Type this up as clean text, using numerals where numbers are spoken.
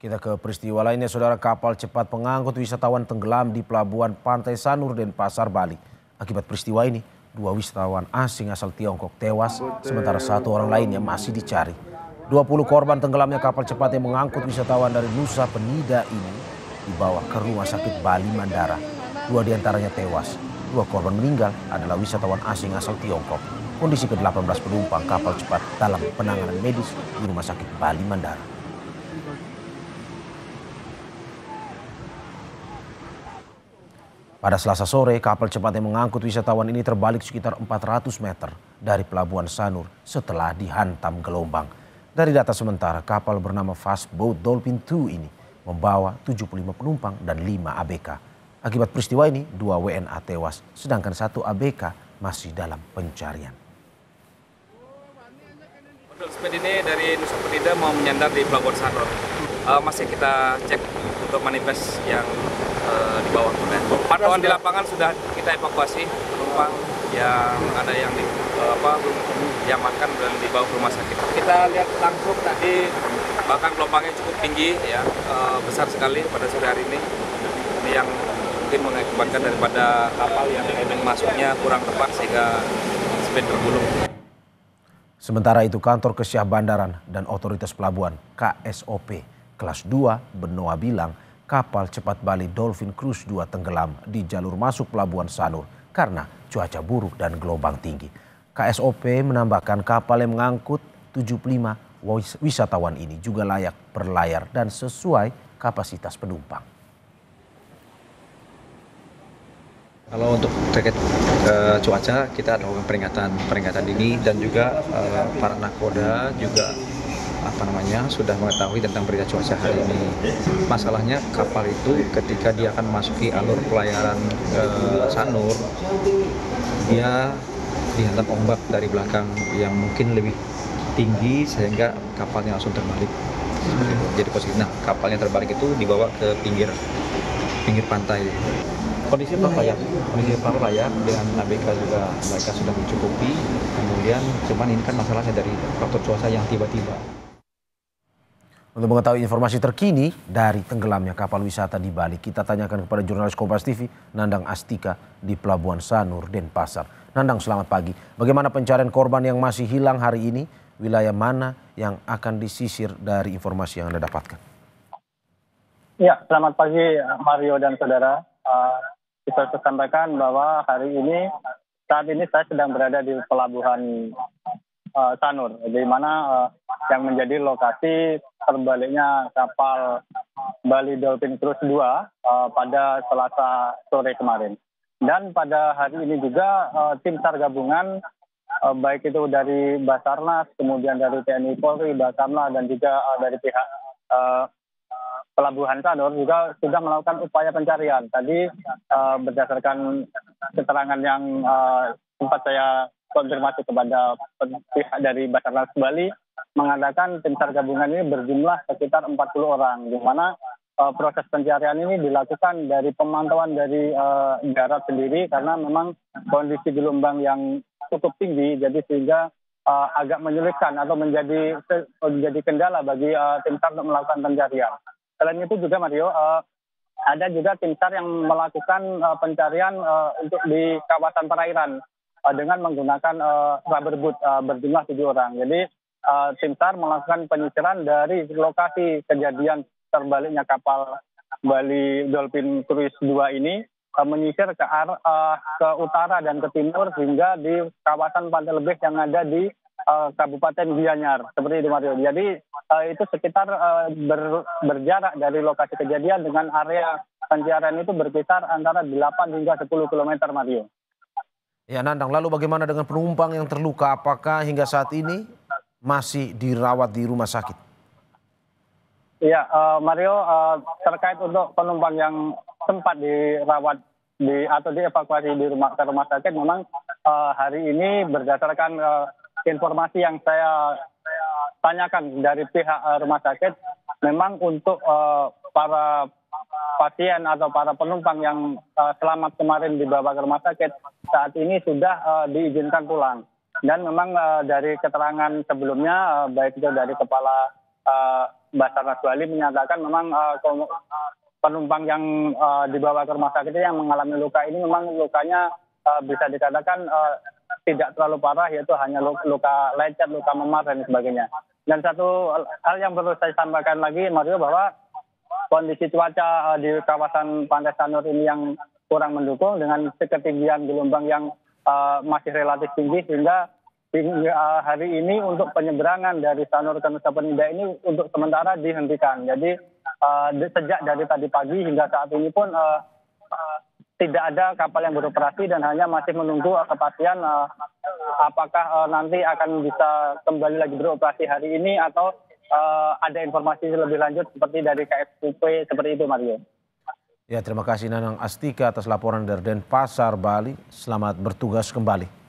Kita ke peristiwa lainnya, saudara. Kapal cepat pengangkut wisatawan tenggelam di pelabuhan Pantai Sanur, Denpasar, Bali. Akibat peristiwa ini, 2 wisatawan asing asal Tiongkok tewas, sementara 1 orang lainnya masih dicari. 20 korban tenggelamnya kapal cepat yang mengangkut wisatawan dari Nusa Penida ini dibawa ke rumah sakit Bali Mandara. 2 diantaranya tewas. 2 korban meninggal adalah wisatawan asing asal Tiongkok. Kondisi ke-18 penumpang kapal cepat dalam penanganan medis di rumah sakit Bali Mandara. Pada Selasa sore, kapal cepat yang mengangkut wisatawan ini terbalik sekitar 400 meter dari pelabuhan Sanur setelah dihantam gelombang. Dari data sementara, kapal bernama Fast Boat Dolphin 2 ini membawa 75 penumpang dan 5 ABK. Akibat peristiwa ini, 2 WNA tewas, sedangkan 1 ABK masih dalam pencarian. Speed ini dari Nusa Penida mau menyandar di pelabuhan Sanur. Masih kita cek untuk manifest yang di bawah. Pantauan di lapangan sudah kita evakuasi penumpang yang ada yang diamankan dan dibawa ke rumah sakit. Kita lihat langsung tadi bahkan gelombangnya cukup tinggi ya, besar sekali pada sore hari ini. Ini yang mungkin mengakibatkan daripada kapal yang timing masuknya kurang tepat sehingga speed tergulung. Sementara itu, kantor Kesyah Bandaran dan Otoritas Pelabuhan KSOP kelas 2 Benoa bilang kapal cepat Bali Dolphin Cruise 2 tenggelam di jalur masuk pelabuhan Sanur karena cuaca buruk dan gelombang tinggi. KSOP menambahkan kapal yang mengangkut 75 wisatawan ini juga layak berlayar dan sesuai kapasitas penumpang. Kalau untuk terkait cuaca, kita ada peringatan dini dan juga para nakoda juga sudah mengetahui tentang berita cuaca hari ini. Masalahnya kapal itu ketika dia akan memasuki alur pelayaran Sanur, dia dihantam ombak dari belakang yang mungkin lebih tinggi sehingga kapalnya langsung terbalik. Jadi posisi, kapalnya terbalik itu dibawa ke pinggir pantai. Kondisi layak dengan ABK juga mereka sudah mencukupi. Kemudian cuman ini kan masalahnya dari faktor cuaca yang tiba-tiba. Untuk mengetahui informasi terkini dari tenggelamnya kapal wisata di Bali, kita tanyakan kepada jurnalis Kompas TV Nandang Astika di Pelabuhan Sanur, Denpasar. Nandang, selamat pagi. Bagaimana pencarian korban yang masih hilang hari ini? Wilayah mana yang akan disisir dari informasi yang Anda dapatkan? Ya, selamat pagi Mario dan saudara. Bisa saya sampaikan bahwa saat ini saya sedang berada di Pelabuhan Sanur, di mana yang menjadi lokasi terbaliknya kapal Bali Dolphin Cruise 2 pada Selasa sore kemarin. Dan pada hari ini juga tim SAR gabungan baik itu dari Basarnas, kemudian dari TNI Polri, Basarnas dan juga dari pihak Pelabuhan Sanur juga sudah melakukan upaya pencarian. Tadi berdasarkan keterangan yang sempat saya konfirmasi kepada pihak dari Basarnas Bali, mengatakan tim SAR gabungan ini berjumlah sekitar 40 orang, di mana proses pencarian ini dilakukan dari pemantauan dari darat sendiri karena memang kondisi gelombang yang cukup tinggi, jadi sehingga agak menyulitkan atau menjadi kendala bagi tim SAR untuk melakukan pencarian. Selain itu juga Mario, ada juga tim SAR yang melakukan pencarian untuk di kawasan perairan dengan menggunakan rubber boat berjumlah 7 orang. Jadi tim SAR melakukan penyisiran dari lokasi kejadian terbaliknya kapal Bali Dolphin Cruise 2 ini, menyisir ke utara dan ke timur hingga di kawasan Pantai Lebih yang ada di Kabupaten Gianyar, seperti itu Mario. Jadi itu sekitar berjarak dari lokasi kejadian dengan area pencarian itu berkisar antara 8 hingga 10 km Mario. Ya Nandang, lalu bagaimana dengan penumpang yang terluka? Apakah hingga saat ini masih dirawat di rumah sakit? Iya Mario, terkait untuk penumpang yang sempat dirawat atau dievakuasi ke rumah sakit, memang hari ini berdasarkan informasi yang saya tanyakan dari pihak rumah sakit, memang untuk para pasien atau para penumpang yang selamat kemarin dibawa ke rumah sakit, saat ini sudah diizinkan pulang. Dan memang dari keterangan sebelumnya, baik itu dari Kepala Basarnas Bali menyatakan memang penumpang yang dibawa ke rumah sakit yang mengalami luka ini memang lukanya bisa dikatakan tidak terlalu parah, yaitu hanya luka lecet, luka memar dan sebagainya. Dan satu hal yang perlu saya sampaikan lagi, Mario, bahwa kondisi cuaca di kawasan Pantai Sanur ini yang kurang mendukung dengan ketinggian gelombang yang masih relatif tinggi, sehingga hari ini untuk penyeberangan dari Sanur ke Nusa Penida ini untuk sementara dihentikan. Jadi sejak dari tadi pagi hingga saat ini pun tidak ada kapal yang beroperasi dan hanya masih menunggu kepastian apakah nanti akan bisa kembali lagi beroperasi hari ini atau ada informasi lebih lanjut seperti dari KSUP seperti itu, Mario. Ya, terima kasih Nanang Astika atas laporan dari Denpasar, Bali. Selamat bertugas kembali.